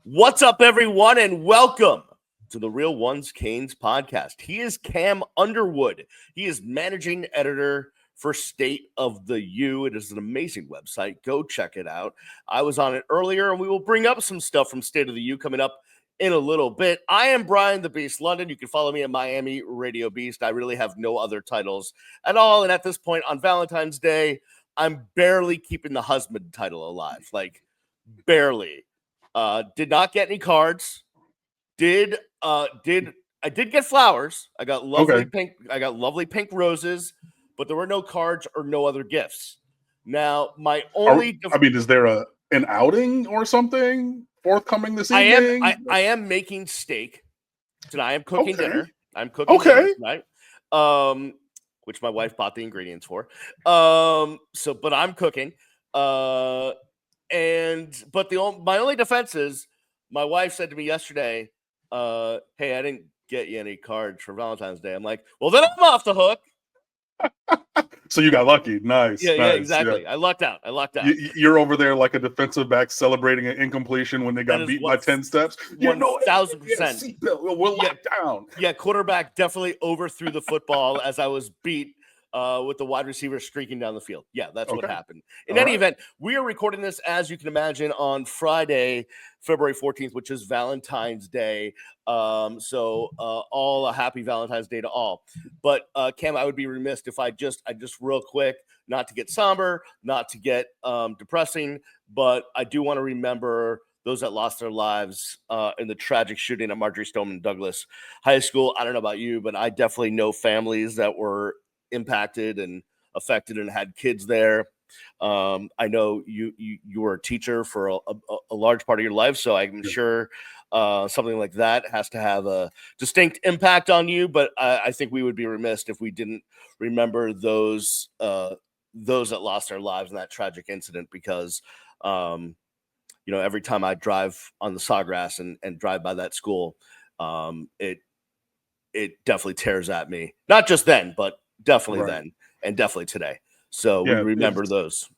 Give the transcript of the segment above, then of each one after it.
What's up, everyone, and welcome to the Real Ones Canes podcast. He is Cam Underwood. He is managing editor for State of the U. It is an amazing website. Go check it out. I was on it earlier, and we will bring up some stuff from State of the U coming up in a little bit. I am Brian the Beast London. You can follow me at Miami Radio Beast. I really have no other titles at all. And at this point on Valentine's Day, I'm barely keeping the husband title alive. Like, barely. Did not get any cards. I did get flowers. I got lovely pink roses, but there were no cards or no other gifts. Now, my only is there an outing or something forthcoming this evening? I am making steak tonight. I'm cooking dinner. I'm cooking dinner tonight. Which my wife bought the ingredients for. But I'm cooking. My only defense is my wife said to me yesterday, hey, I didn't get you any cards for Valentine's Day. I'm like, well, then I'm off the hook. So you got lucky. Nice. Yeah, exactly. Yeah. I lucked out. You're over there like a defensive back celebrating an incompletion when they got beat by 10 steps. 1,000%. We're locked down. Yeah, quarterback definitely overthrew the football as I was beat with the wide receiver streaking down the field. Yeah, that's what happened. In any event, we are recording this, as you can imagine, on Friday, February 14th, which is Valentine's Day. All a happy Valentine's Day to all. But Cam, I would be remiss if I just real quick, not to get somber, not to get depressing, but I do want to remember those that lost their lives in the tragic shooting at Marjorie Stoneman Douglas High School. I don't know about you, but I definitely know families that were impacted and affected and had kids there. I know you were a teacher for a large part of your life, so I'm sure something like that has to have a distinct impact on you. But I think we would be remiss if we didn't remember those that lost their lives in that tragic incident, because every time I drive on the Sawgrass and drive by that school, it definitely tears at me. Not just then, but definitely then and definitely today. So we remember those.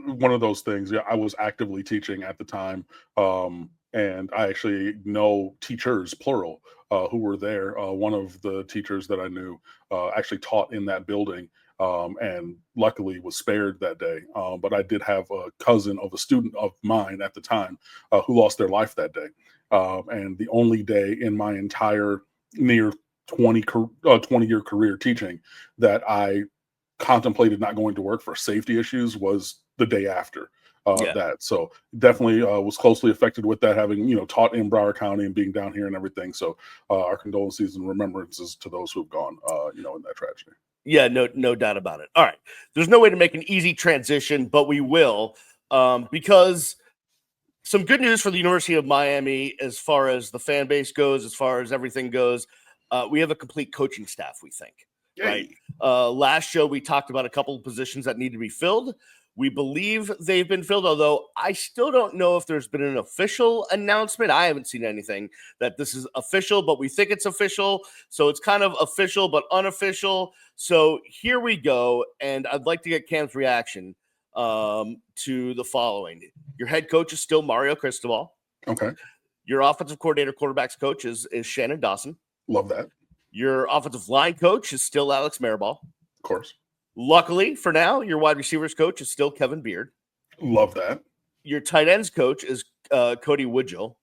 One of those things. Yeah, I was actively teaching at the time, and I actually know teachers, plural, who were there. One of the teachers that I knew actually taught in that building, and luckily was spared that day. But I did have a cousin of a student of mine at the time who lost their life that day. And the only day in my entire near 20-year career teaching that I contemplated not going to work for safety issues was the day after that. So definitely was closely affected with that, having taught in Broward County and being down here and everything. So our condolences and remembrances to those who've gone in that tragedy. Yeah, no doubt about it. All right, there's no way to make an easy transition, but we will, because some good news for the University of Miami as far as the fan base goes, as far as everything goes. We have a complete coaching staff, we think. Right. Last show, we talked about a couple of positions that need to be filled. We believe they've been filled, although I still don't know if there's been an official announcement. I haven't seen anything that this is official, but we think it's official. So it's kind of official, but unofficial. So here we go. And I'd like to get Cam's reaction to the following. Your head coach is still Mario Cristobal. Okay. Your offensive coordinator, quarterbacks coach is Shannon Dawson. Love that. Your offensive line coach is still Alex Maribal. Of course. Luckily for now, your wide receivers coach is still Kevin Beard. Love that. Your tight ends coach is Cody Woodgill.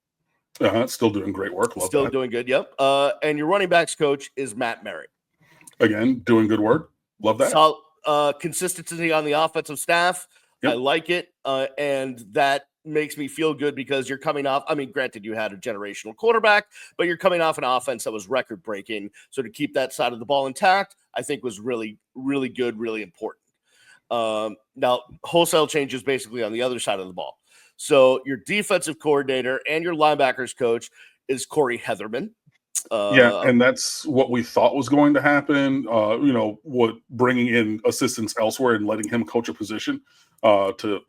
Still doing great work. Love still that. Doing good. Yep. And your running backs coach is Matt Merritt. Again, doing good work. Love that. Consistency on the offensive staff. Yep. I like it. And that makes me feel good because you're coming off. I mean, granted, you had a generational quarterback, but you're coming off an offense that was record breaking. So to keep that side of the ball intact, I think was really, really good, really important. Now, wholesale changes basically on the other side of the ball. So your defensive coordinator and your linebackers coach is Corey Heatherman. And that's what we thought was going to happen. Bringing in assistants elsewhere and letting him coach a position to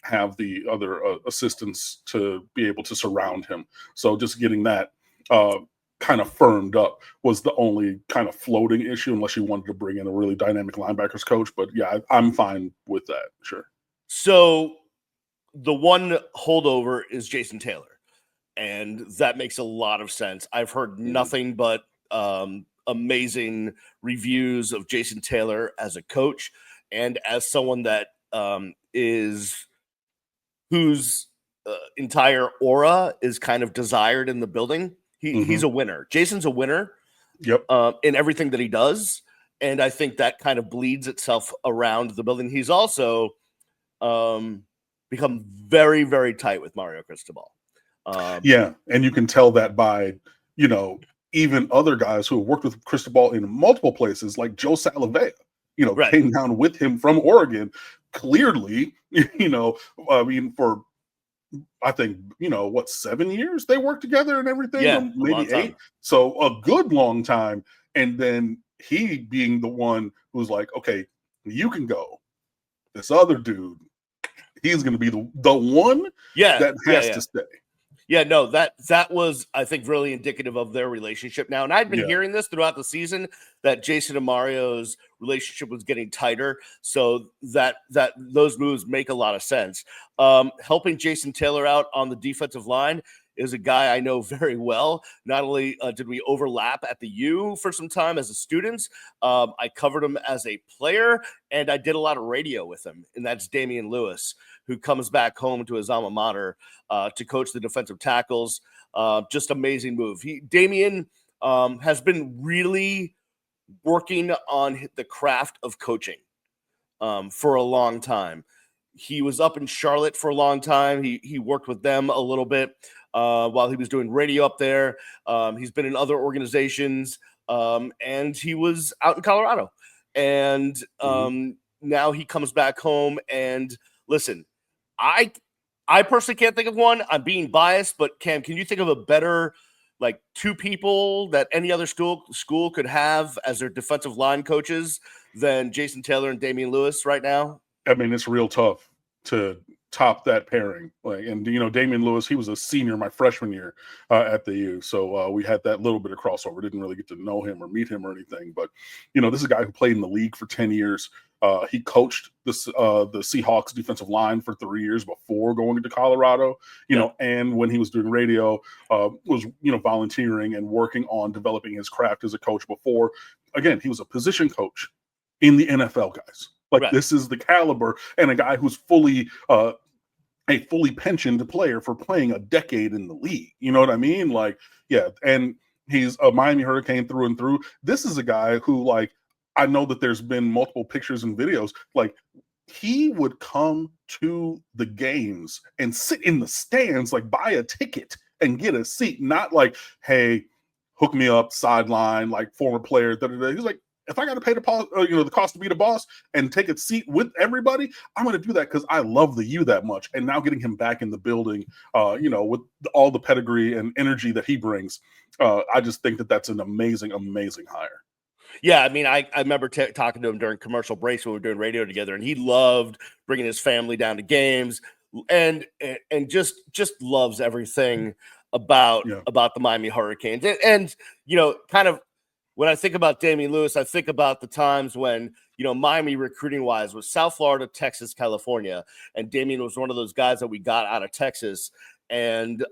have the other assistants to be able to surround him. So just getting that kind of firmed up was the only kind of floating issue, unless you wanted to bring in a really dynamic linebackers coach. But yeah, I'm fine with that. Sure. So the one holdover is Jason Taylor. and that makes a lot of sense. I've heard nothing but amazing reviews of Jason Taylor as a coach and as someone that whose entire aura is kind of desired in the building. He's a winner. Jason's a winner. Yep. In everything that he does, and I think that kind of bleeds itself around the building. He's also become very, very tight with Mario Cristobal. Yeah, and you can tell that by, even other guys who have worked with Cristobal in multiple places, like Joe Salavea, came down with him from Oregon. Clearly, for I think 7 years they worked together and everything, yeah, maybe 8. So a good long time, and then he being the one who's like, okay, you can go. This other dude, he's going to be the one that has to stay. Yeah, no, that was, I think, really indicative of their relationship now. And I'd been hearing this throughout the season, that Jason and Mario's relationship was getting tighter. So that those moves make a lot of sense. Helping Jason Taylor out on the defensive line is a guy I know very well. Not only did we overlap at the U for some time as a student, I covered him as a player, and I did a lot of radio with him. And that's Damian Lewis, who comes back home to his alma mater to coach the defensive tackles. Just amazing move. Damian has been really working on the craft of coaching for a long time. He was up in Charlotte for a long time. He worked with them a little bit while he was doing radio up there. He's been in other organizations, and he was out in Colorado. And now he comes back home. And listen, I personally can't think of one. I'm being biased, but Cam, can you think of a better, like, 2 people that any other school could have as their defensive line coaches than Jason Taylor and Damian Lewis right now? I mean, it's real tough to top that pairing. And Damian Lewis, he was a senior my freshman year at the U, so we had that little bit of crossover. Didn't really get to know him or meet him or anything, but this is a guy who played in the league for 10 years. He coached the Seahawks defensive line for 3 years before going into Colorado. And when he was doing radio, was volunteering and working on developing his craft as a coach before. Again, he was a position coach in the NFL, guys. This is the caliber, and a guy who's fully a fully pensioned player for playing a decade in the league. You know what I mean? And he's a Miami Hurricane through and through. This is a guy who, I know that there's been multiple pictures and videos. He would come to the games and sit in the stands, buy a ticket and get a seat. Not hey, hook me up, sideline, former player. He's like, if I got to pay the cost to be the boss and take a seat with everybody, I'm going to do that because I love the U that much. And now getting him back in the building, with all the pedigree and energy that he brings, I just think that that's an amazing, amazing hire. Yeah, I mean, I remember talking to him during commercial breaks when we were doing radio together, and he loved bringing his family down to games, and just loves everything about the Miami Hurricanes. And kind of, when I think about Damian Lewis, I think about the times when, Miami recruiting-wise was South Florida, Texas, California, and Damian was one of those guys that we got out of Texas, and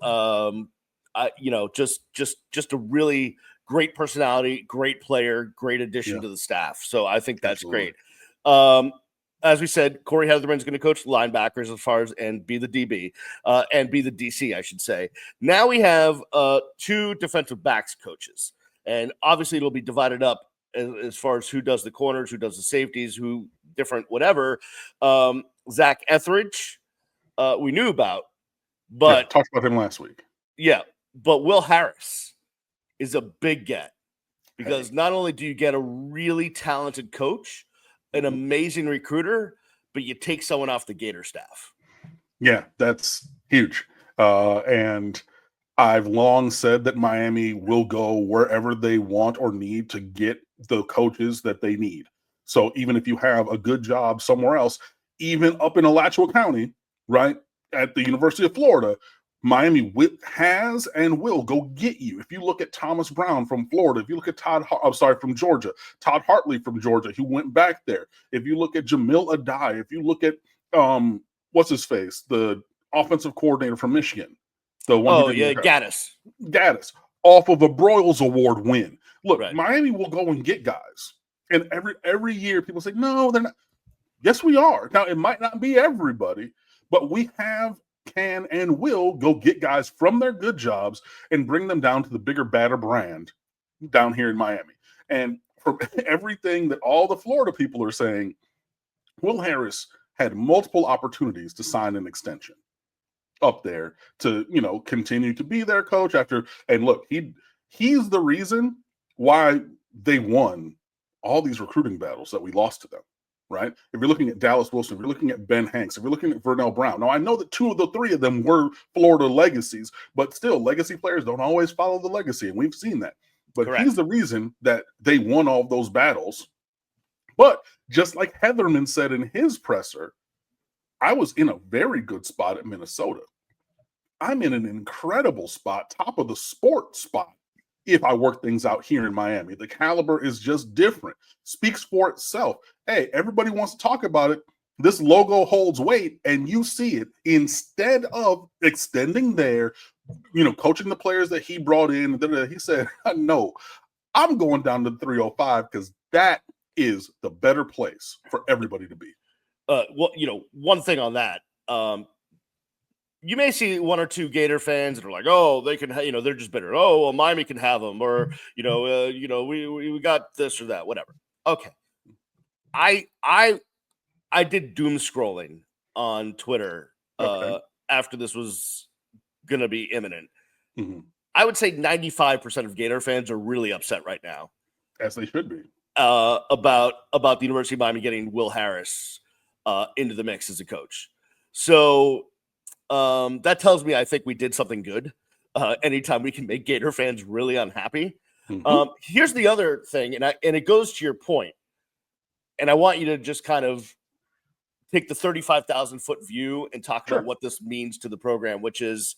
just a really great personality, great player, great addition to the staff. So I think that's great. As we said, Corey Heatherman's going to coach linebackers and be the DB and be the DC, I should say. Now we have 2 defensive backs coaches. And obviously it'll be divided up as far as who does the corners, who does the safeties, who different whatever. Zach Etheridge, we knew about, but talked about him last week. Yeah, but Will Harris is a big get because not only do you get a really talented coach, an amazing recruiter, but you take someone off the Gator staff. Yeah, that's huge. And I've long said that Miami will go wherever they want or need to get the coaches that they need. So even if you have a good job somewhere else, even up in Alachua County, right, at the University of Florida, Miami has and will go get you. If you look at Thomas Brown from Florida, if you look at from Georgia, Todd Hartley from Georgia, who went back there. If you look at Jamil Adai, if you look at what's his face, the offensive coordinator from Michigan, The one Oh, he yeah, didn't Gaddis. Gaddis, off of a Broyles Award win. Look, Right. Miami will go and get guys. And every year people say, no, they're not. Yes, we are. Now, it might not be everybody, but we can, and will go get guys from their good jobs and bring them down to the bigger, badder brand down here in Miami. And from everything that all the Florida people are saying, Will Harris had multiple opportunities to sign an extension up there to, continue to be their coach after. And look, he's the reason why they won all these recruiting battles that we lost to them. Right? If you're looking at Dallas Wilson, if you're looking at Ben Hanks, if you're looking at Vernell Brown. Now, I know that 2 of the 3 of them were Florida legacies, but still, legacy players don't always follow the legacy, and we've seen that. But Correct. He's the reason that they won all of those battles. But just like Heatherman said in his presser, I was in a very good spot at Minnesota. I'm in an incredible spot, top of the sport spot, if I work things out here in Miami. The caliber is just different. Speaks for itself. Hey, everybody wants to talk about it. This logo holds weight, and you see it. Instead of extending there, coaching the players that he brought in, he said, no, I'm going down to 305 because that is the better place for everybody to be. Well, one thing on that, you may see 1 or 2 Gator fans that are like, oh, they can, they're just bitter. Oh, well, Miami can have them, or we got this or that, whatever. Okay, I did doom scrolling on Twitter after this was gonna be imminent. Mm-hmm. I would say 95% of Gator fans are really upset right now, as they should be, about the University of Miami getting Will Harris into the mix as a coach. So that tells me I think we did something good. Anytime we can make Gator fans really unhappy. Mm-hmm. Here's the other thing, and it goes to your point, and I want you to just kind of take the 35,000-foot view and talk about what this means to the program, which is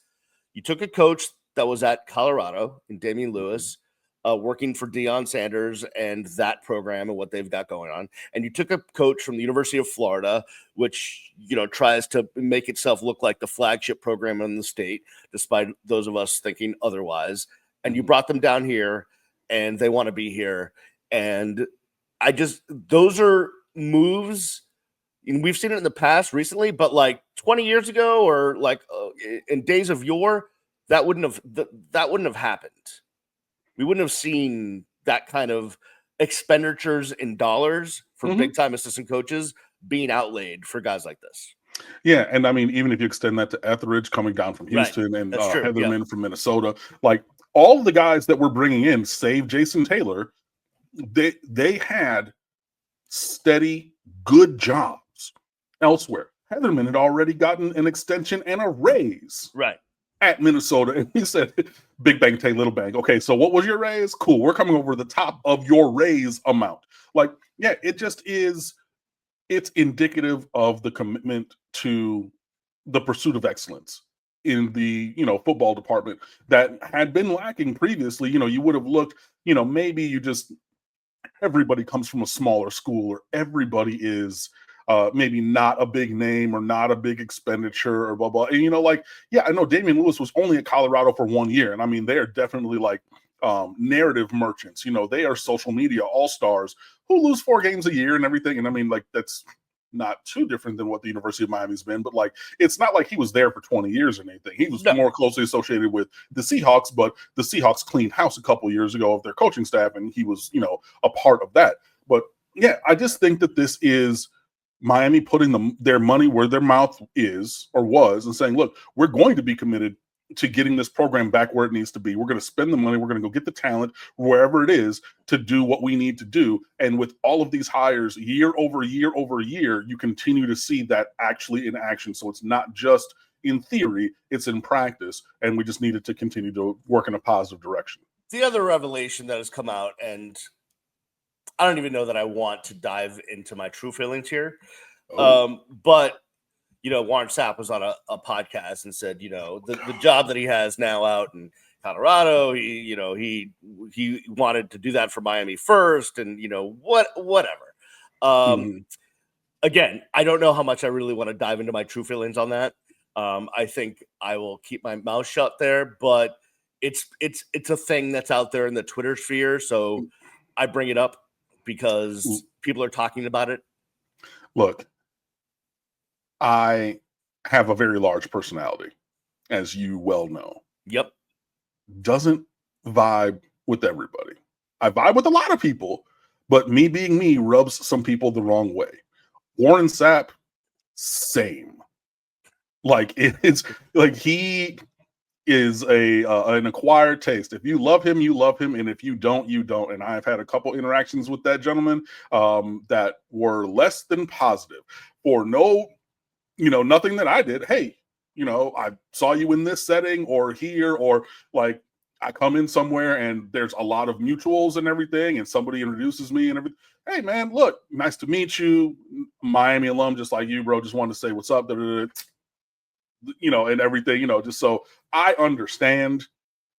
you took a coach that was at Colorado in Damian Lewis, working for Deion Sanders and that program and what they've got going on. And you took a coach from the University of Florida, which, tries to make itself look like the flagship program in the state, despite those of us thinking otherwise. And you brought them down here, and they want to be here. And those are moves, and we've seen it in the past recently, but like 20 years ago or like in days of yore, that wouldn't have happened. We wouldn't have seen that kind of expenditures in dollars for big time assistant coaches being outlaid for guys like this. Yeah, and I mean, even if you extend that to Etheridge coming down from Houston and Heatherman from Minnesota, like all the guys that we're bringing in, save Jason Taylor, they had steady, good jobs elsewhere. Heatherman had already gotten an extension and a raise at Minnesota. And he said, big bang, take little bang. Okay, so what was your raise? Cool. We're coming over the top of your raise amount. Like, yeah, it just is, it's indicative of the commitment to the pursuit of excellence in the, football department that had been lacking previously. You would have looked, maybe everybody comes from a smaller school, or everybody is maybe not a big name or not a big expenditure or blah, blah. And, I know Damian Lewis was only at Colorado for 1 year. And I mean, they are definitely like narrative merchants. They are social media all-stars who lose 4 games a year and everything. And I mean, like, that's not too different than what the University of Miami's been, but like, it's not like he was there for 20 years or anything. He was more closely associated with the Seahawks, but the Seahawks cleaned house a couple years ago of their coaching staff, and he was, a part of that. But yeah, I just think that this is Miami putting their money where their mouth is or was, and saying, look, we're going to be committed to getting this program back where it needs to be. We're going to spend the money. We're going to go get the talent wherever it is to do what we need to do. And with all of these hires year over year over year, you continue to see that actually in action. So it's not just in theory, it's in practice. And we just needed to continue to work in a positive direction. The other revelation that has come out, and I don't even know that I want to dive into my true feelings here, but Warren Sapp was on a podcast and said, the job that he has now out in Colorado, he wanted to do that for Miami first, and whatever. Again, I don't know how much I really want to dive into my true feelings on that. I think I will keep my mouth shut there, but it's a thing that's out there in the Twitter sphere, so I bring it up because people are talking about it. Look, I have a very large personality, as you well know. Yep. Doesn't vibe with everybody. I vibe with a lot of people, but me being me rubs some people the wrong way. Warren Sapp, same. Like it's like he is an acquired taste. If you love him, you love him, and if you don't, you don't. And I've had a couple interactions with that gentleman that were less than positive for nothing that I did. Hey, I saw you in this setting or here, or like I come in somewhere and there's a lot of mutuals and everything, and somebody introduces me and everything. Hey, man, look, nice to meet you. Miami alum, just like you, bro. Just wanted to say what's up. And everything, just so I understand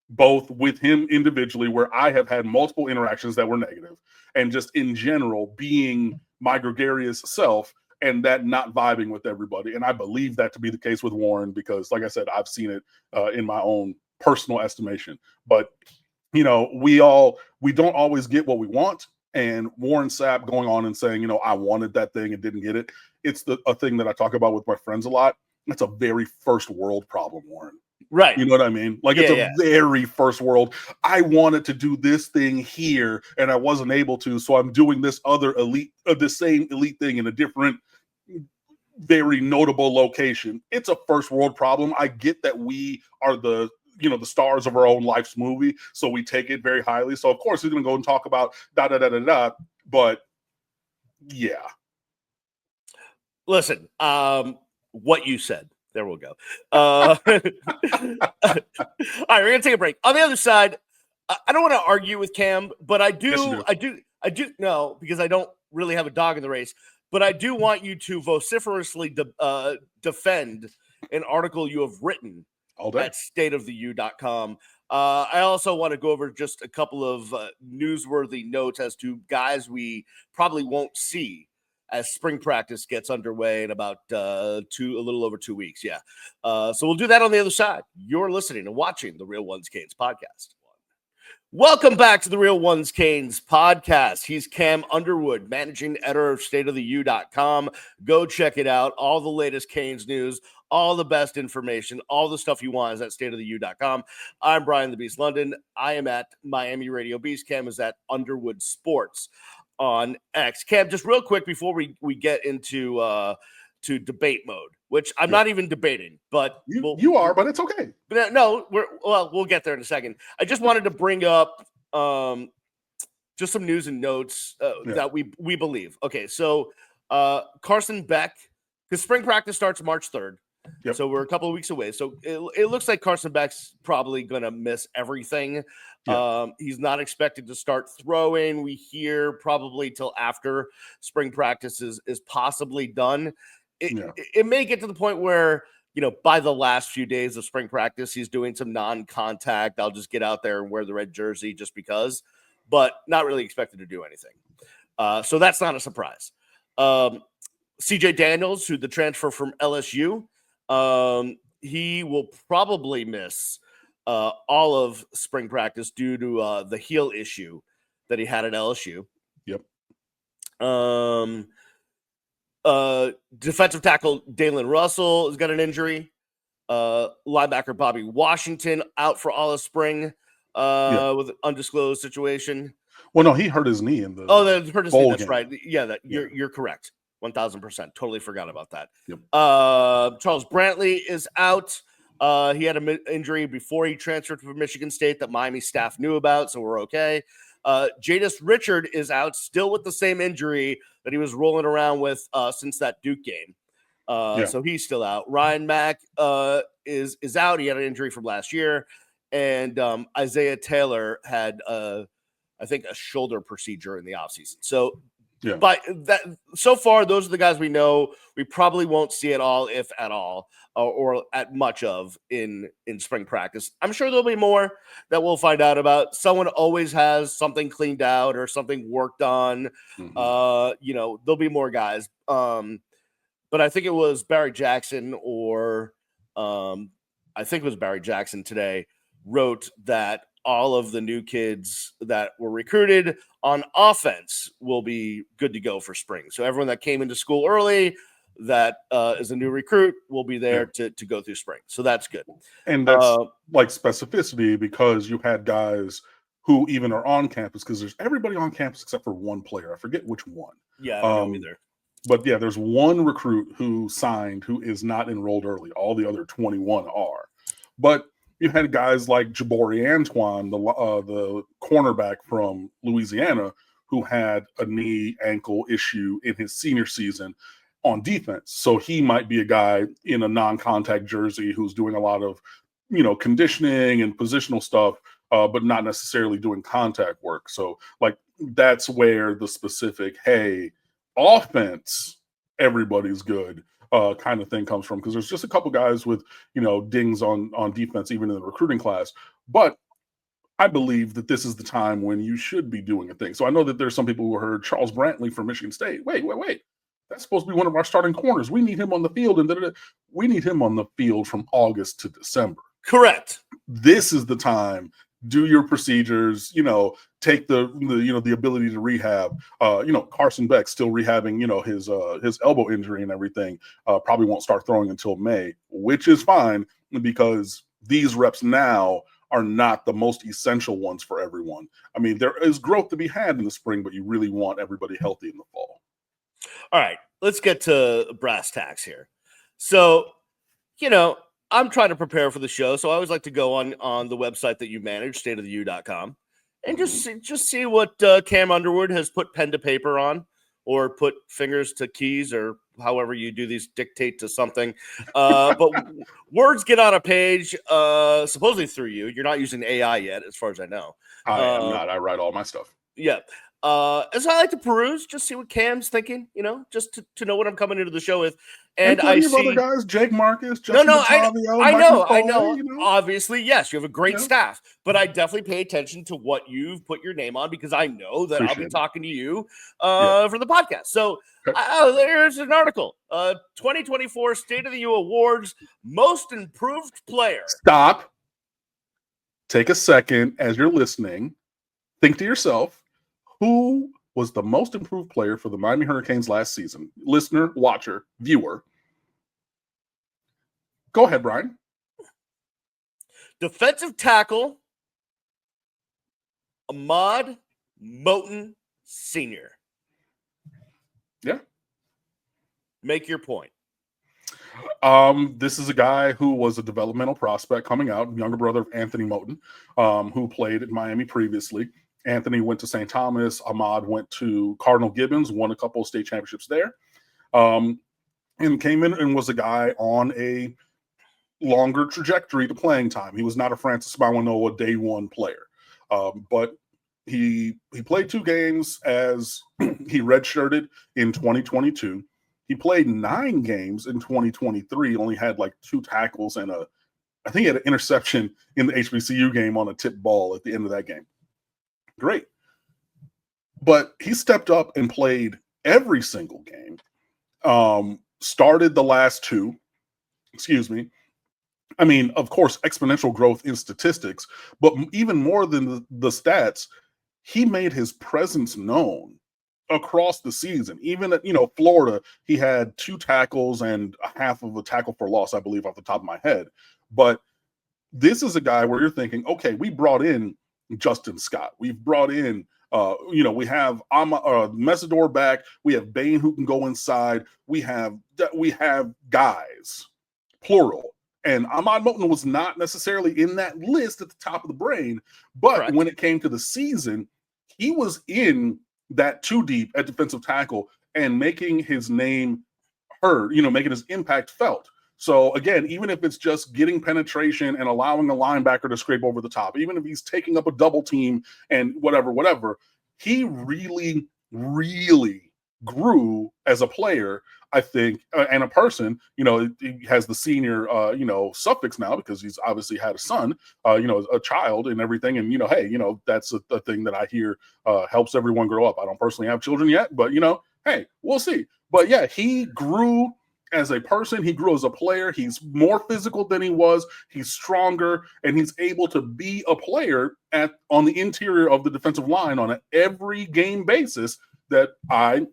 both with him individually, where I have had multiple interactions that were negative, and just in general being my gregarious self and that not vibing with everybody. And I believe that to be the case with Warren, because like I said, I've seen it in my own personal estimation. But we don't always get what we want. And Warren Sapp going on and saying, I wanted that thing and didn't get it. It's a thing that I talk about with my friends a lot. That's a very first world problem, Warren. Right. You know what I mean? Like it's a very first world. I wanted to do this thing here and I wasn't able to. So I'm doing this other the same elite thing in a different, very notable location. It's a first world problem. I get that we are the stars of our own life's movie. So we take it very highly. So of course he's going to go and talk about but yeah. Listen, what you said. There we'll go. All right, we're gonna take a break. On the other side, I don't want to argue with Cam, but I do. Yes, I do. No, because I don't really have a dog in the race. But I do want you to vociferously defend an article you have written at stateoftheu.com. I also want to go over just a couple of newsworthy notes as to guys we probably won't see as spring practice gets underway in about a little over 2 weeks. Yeah. So we'll do that on the other side. You're listening and watching the Real Ones Canes podcast. Welcome back to the Real Ones Canes podcast. He's Cam Underwood, managing editor of stateoftheu.com. Go check it out. All the latest Canes news, all the best information, all the stuff you want is at stateoftheu.com. I'm Brian the Beast London. I am at Miami Radio Beast. Cam is at Underwood Sports on X. Cam, just real quick before we get into to debate mode, which I'm not even debating, but you are, but it's okay. But no, we'll get there in a second. I just wanted to bring up just some news and notes that we believe. Okay, so Carson Beck, because spring practice starts March 3rd. Yep. So we're a couple of weeks away. So it looks like Carson Beck's probably going to miss everything. Yeah. He's not expected to start throwing. We hear probably till after spring practice is possibly done. It may get to the point where, by the last few days of spring practice, he's doing some non-contact. I'll just get out there and wear the red jersey just because, but not really expected to do anything. So that's not a surprise. CJ Daniels, who the transfer from LSU, he will probably miss all of spring practice due to the heel issue that he had at LSU. Yep. Defensive tackle Dalen Russell has got an injury. Linebacker Bobby Washington out for all of spring with an undisclosed situation. Well, no, he hurt his knee in the hurt his knee. That's right. Yeah, you're correct. 1,000%. Totally forgot about that. Yep. Charles Brantley is out. He had an injury before he transferred from Michigan State that Miami staff knew about, so we're okay. Jadis Richard is out, still with the same injury that he was rolling around with since that Duke game. So he's still out. Ryan Mack is out. He had an injury from last year. And Isaiah Taylor had, I think, a shoulder procedure in the offseason. So, but that so far, those are the guys we know. We probably won't see it all, if at all, or at much of in spring practice. I'm sure there'll be more that we'll find out about. Someone always has something cleaned out or something worked on. There'll be more guys. But I think it was Barry Jackson or I think it was Barry Jackson today, wrote that all of the new kids that were recruited on offense will be good to go for spring. So everyone that came into school early that is a new recruit will be there to go through spring. So that's good. And that's like specificity, because you had guys who even are on campus, because there's everybody on campus except for one player. I forget which one. Yeah, I don't know either. But yeah, there's one recruit who signed who is not enrolled early. All the other 21 are. But you had guys like Jabari Antoine, the cornerback from Louisiana, who had a knee ankle issue in his senior season on defense. So he might be a guy in a non-contact jersey who's doing a lot of, conditioning and positional stuff, but not necessarily doing contact work. So like that's where the specific, hey, offense, everybody's good kind of thing comes from, because there's just a couple guys with dings on defense even in the recruiting class. But I believe that this is the time when you should be doing a thing. So I know that there's some people who heard Charles Brantley from Michigan State. Wait, that's supposed to be one of our starting corners. We need him on the field, and we need him on the field from August to December. Correct. This is the time. Do your procedures, take the ability to rehab. Carson Beck still rehabbing, his elbow injury and everything. Probably won't start throwing until May, which is fine, because these reps now are not the most essential ones for everyone. I mean, there is growth to be had in the spring, but you really want everybody healthy in the fall. All right, let's get to brass tacks here. So, I'm trying to prepare for the show, so I always like to go on the website that you manage, stateoftheu.com, and just see what Cam Underwood has put pen to paper on, or put fingers to keys, or however you do these, dictate to something. But words get on a page, supposedly through you. You're not using AI yet, as far as I know. I am not. I write all my stuff. Yeah. And so I like to peruse, just see what Cam's thinking, just to know what I'm coming into the show with. And I see other guys, Jake Marcus, Justin I know. Obviously, yes, you have a great staff, but I definitely pay attention to what you've put your name on, because I know that I'll be talking to you for the podcast. So there's an article, 2024 State of the U Awards, Most Improved Player. Stop. Take a second as you're listening. Think to yourself, who was the most improved player for the Miami Hurricanes last season? Listener, watcher, viewer. Go ahead, Brian. Defensive tackle, Ahmad Moten Sr. Yeah. Make your point. This is a guy who was a developmental prospect coming out, younger brother of Anthony Moten, who played at Miami previously. Anthony went to St. Thomas. Ahmad went to Cardinal Gibbons, won a couple of state championships there, and came in and was a guy on a longer trajectory to playing time. He was not a Francis Mawanoa day one player, but he played 2 games as he redshirted in 2022. He played 9 games in 2023, only had like 2 tackles and I think he had an interception in the HBCU game on a tip ball at the end of that game. Great. But he stepped up and played every single game. Started the last 2. I mean, of course, exponential growth in statistics, but even more than the stats, he made his presence known across the season. Even at, Florida, he had 2 tackles and a half of a tackle for loss, I believe, off the top of my head. But this is a guy where you're thinking, okay, we brought in Justin Scott. We've brought in, we have Mesidor back. We have Bain who can go inside. We have guys, plural. And Ahmad Moten was not necessarily in that list at the top of the brain, but correct, when it came to the season, he was in that 2 deep at defensive tackle and making his name heard, making his impact felt. So again, even if it's just getting penetration and allowing a linebacker to scrape over the top, even if he's taking up a double team and whatever, he really, really grew as a player, I think, and a person. He has the senior, suffix now because he's obviously had a son, a child and everything. And, hey, that's a thing that I hear helps everyone grow up. I don't personally have children yet, but, hey, we'll see. But yeah, he grew as a person, he grew as a player. He's more physical than he was. He's stronger, and he's able to be a player on the interior of the defensive line on an every game basis that I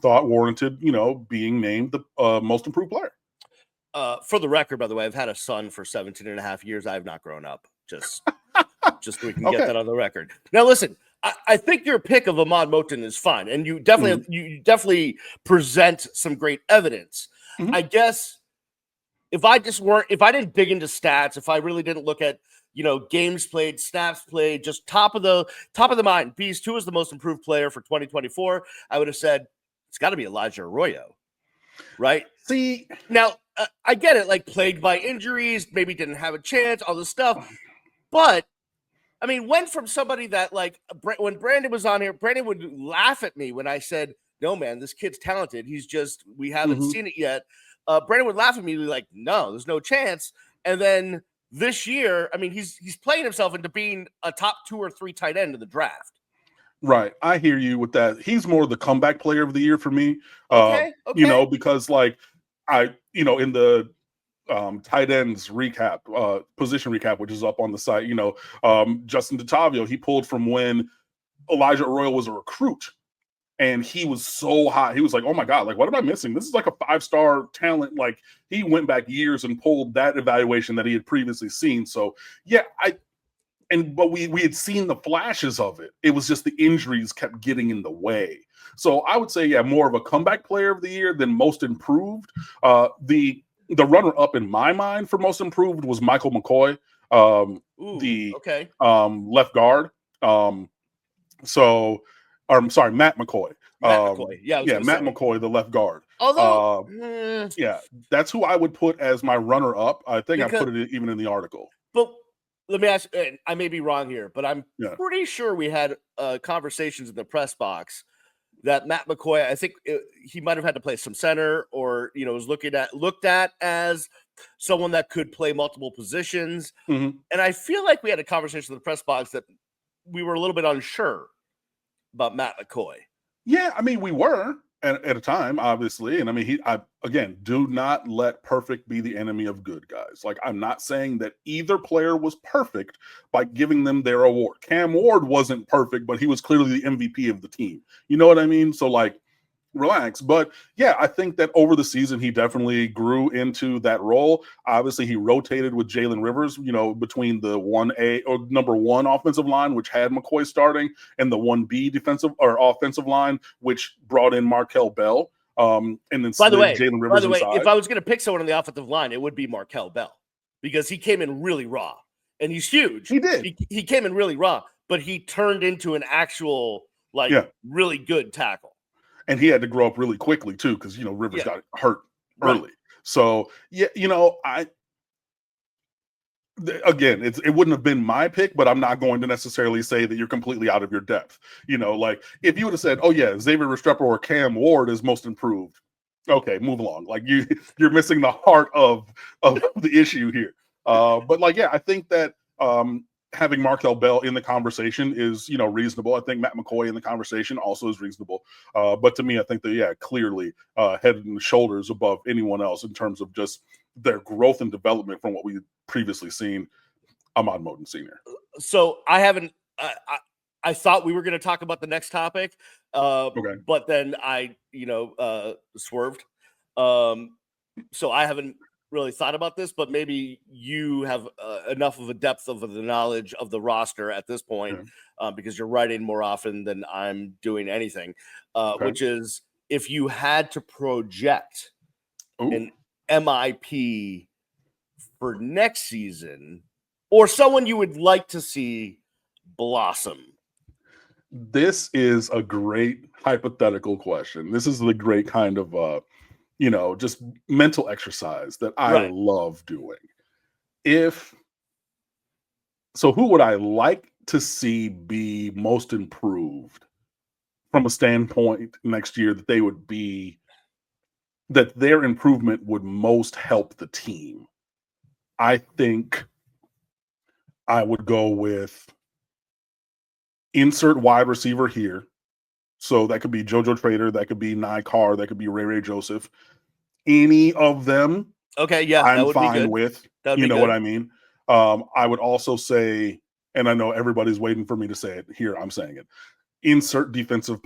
thought warranted, being named the most improved player. For the record, by the way, I've had a son for 17 and a half years. I have not grown up. Just so we can get that on the record. Now, listen, I think your pick of Ahmad Moten is fine, and you definitely present some great evidence. Mm-hmm. I guess if I didn't dig into stats, if I really didn't look at games played, snaps played, just top of the mind, Beast, who is the most improved player for 2024? I would have said it's got to be Elijah Arroyo, right? See, now I get it, like plagued by injuries, maybe didn't have a chance, all this stuff, but I mean, went from somebody that, like, when Brandon was on here, Brandon would laugh at me when I said, no, man, this kid's talented. He's just, we haven't seen it yet. Brandon would laugh at me like, no, there's no chance. And then this year, I mean, he's playing himself into being a top 2 or 3 tight end in the draft. Right. I hear you with that. He's more the comeback player of the year for me. Okay. Because like in the tight ends recap, position recap, which is up on the site, Justin DeTavio, he pulled from when Elijah Arroyo was a recruit, and he was so hot. He was like, oh my God, like, what am I missing? This is like a 5-star talent. Like, he went back years and pulled that evaluation that he had previously seen. So yeah, but we had seen the flashes of it. It was just the injuries kept getting in the way. So I would say, yeah, more of a comeback player of the year than most improved. The runner-up in my mind for most improved was Michael McCoy, left guard. Matt McCoy. Matt McCoy, the left guard. Although, that's who I would put as my runner-up. I think I put it even in the article. But let me ask, and I may be wrong here, but I'm pretty sure we had conversations in the press box that Matt McCoy, I think he might have had to play some center, or was looked at as someone that could play multiple positions. Mm-hmm. And I feel like we had a conversation in the press box that we were a little bit unsure about Matt McCoy. Yeah, I mean, we were at a time, obviously, and I mean, again, do not let perfect be the enemy of good, guys. Like, I'm not saying that either player was perfect by giving them their award. Cam Ward wasn't perfect, but he was clearly the MVP of the team. You know what I mean? So, like, relax. But yeah, I think that over the season, he definitely grew into that role. Obviously, he rotated with Jalen Rivers, between the 1A or number 1 offensive line, which had McCoy starting, and the 1B defensive or offensive line, which brought in Markel Bell. And then Jalen Rivers inside. If I was going to pick someone on the offensive line, it would be Markel Bell, because he came in really raw, and he's huge. He did. He came in really raw, but he turned into an actual really good tackle. And he had to grow up really quickly too, because Rivers got hurt early. Right. So yeah, it wouldn't have been my pick, but I'm not going to necessarily say that you're completely out of your depth. Like, if you would have said, oh yeah, Xavier Restrepo or Cam Ward is most improved, okay, move along. Like, you're missing the heart of the issue here. But like, yeah, I think that having Markel Bell in the conversation is, reasonable. I think Matt McCoy in the conversation also is reasonable. But to me, I think that, clearly head and shoulders above anyone else in terms of just their growth and development from what we previously seen. Ahmad Moten Sr. So I haven't, I thought we were going to talk about the next topic, but then I, swerved. So I haven't really thought about this, but maybe you have enough of a depth of the knowledge of the roster at this point, because you're writing more often than I'm doing anything, which is, if you had to project an MIP for next season, or someone you would like to see blossom. This is a great hypothetical question. This is the great kind of just mental exercise that I love doing. Who would I like to see be most improved from a standpoint next year that their improvement would most help the team? I think I would go with insert wide receiver here. So that could be JoJo Trader, that could be Nye Carr, that could be Ray Joseph. any of them, Okay, yeah, that I'm would be fine good. with. That would You be know good. what I mean? I would also say, and I know everybody's waiting for me to say it here, I'm saying it. Insert defensive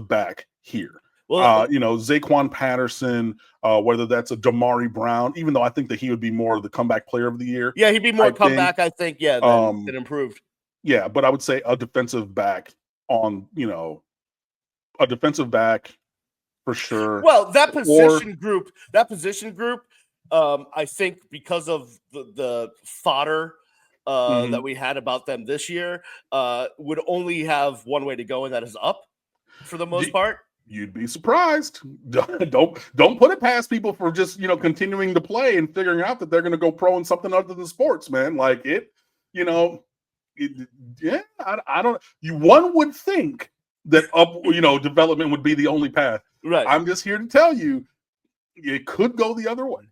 back here. Well, Zaquan Patterson, whether that's a Damari Brown, even though I think that he would be more of the comeback player of the year. yeah, he'd be more I think, comeback, I think, yeah, than improved. yeah, but I would say a defensive back a defensive back for sure. Well, that Or position group, I think because of the fodder that we had about them this year, would only have one way to go, and that is up for the most part. You'd be surprised. Don't put it past people for just continuing to play and figuring out that they're going to go pro in something other than sports, man. Like yeah. I don't. One would think that development would be the only path. Right. I'm just here to tell you, it could go the other way.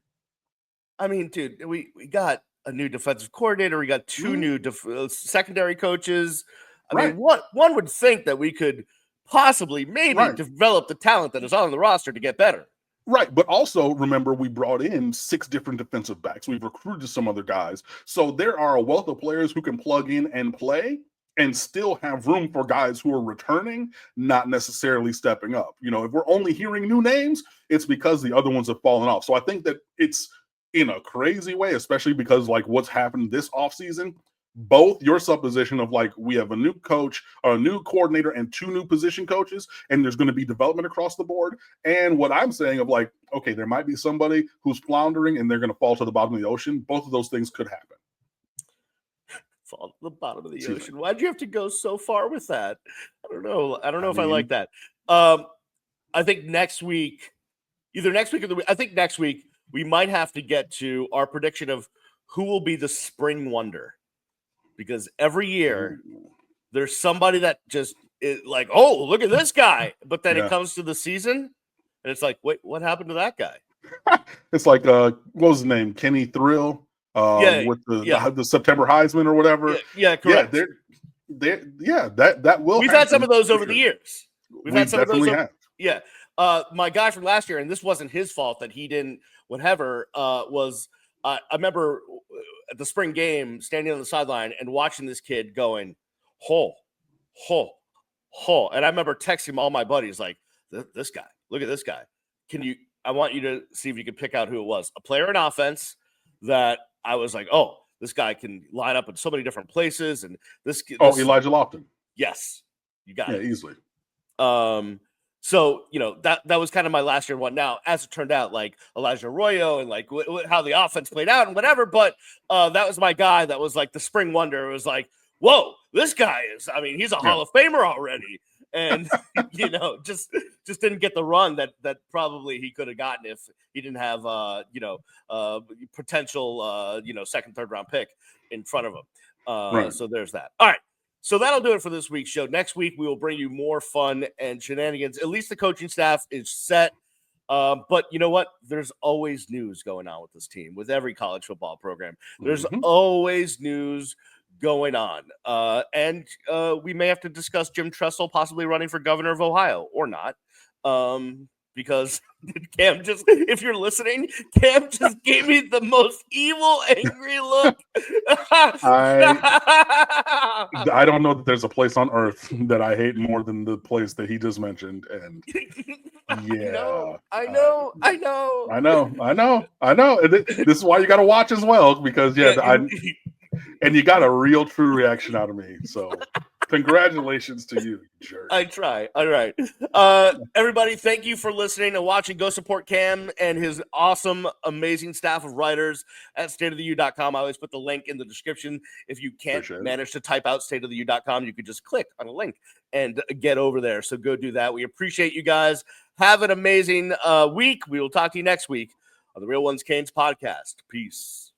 I mean, dude, we got a new defensive coordinator. We got two new secondary coaches. I mean, one would think that we could possibly maybe develop the talent that is on the roster to get better. Right. But also remember, we brought in 6 different defensive backs. We've recruited some other guys. So there are a wealth of players who can plug in and play and still have room for guys who are returning, not necessarily stepping up. If we're only hearing new names, it's because the other ones have fallen off. So I think that it's in a crazy way, especially because like what's happened this offseason, both your supposition of like we have a new coach, a new coordinator, and 2 new position coaches, and there's going to be development across the board. And what I'm saying of like, okay, there might be somebody who's floundering and they're going to fall to the bottom of the ocean. Both of those things could happen. Fall to the bottom of the ocean. Why'd you have to go so far with that? I don't know if I like that. I think next week, either next week or I think next week we might have to get to our prediction of who will be the spring wonder. Because every year there's somebody that just is like, oh, look at this guy. But then it comes to the season and it's like, wait, what happened to that guy? It's like, what was his name? Kenny Thrill with the September Heisman or whatever. Yeah, correct. That will We've happen. had some of those over the years. We've had some of those. Yeah. My guy from last year, and this wasn't his fault that he didn't, whatever, was I remember at the spring game standing on the sideline and watching this kid going, ho. And I remember texting all my buddies like, this guy, look at this guy. I want you to see if you can pick out who it was. A player in offense that I was like, oh, this guy can line up in so many different places. And this Elijah Lofton. Yes, you got it. Yeah, easily. So, that was kind of my last year one. Now, as it turned out, like Elijah Arroyo and like how the offense played out and whatever, but that was my guy that was like the spring wonder. It was like, whoa, this guy he's a Hall of Famer already. And, just didn't get the run that probably he could have gotten if he didn't have, potential, second, third round pick in front of him. So there's that. All right. So that'll do it for this week's show. Next week, we will bring you more fun and shenanigans. At least the coaching staff is set. But you know what? There's always news going on with this team, with every college football program. There's always news going on. And we may have to discuss Jim Tressel possibly running for governor of Ohio or not. Because Cam if you're listening, Cam just gave me the most evil, angry look. I don't know that there's a place on earth that I hate more than the place that he just mentioned. And yeah, I know. And this is why you got to watch as well, because and you got a real true reaction out of me. So congratulations to you, jerk. I try. All right. Everybody, thank you for listening and watching. Go support Cam and his awesome, amazing staff of writers at stateoftheu.com. I always put the link in the description. If you can't manage to type out stateoftheu.com, you could just click on a link and get over there. So go do that. We appreciate you guys. Have an amazing week. We will talk to you next week on the Real Ones Canes podcast. Peace.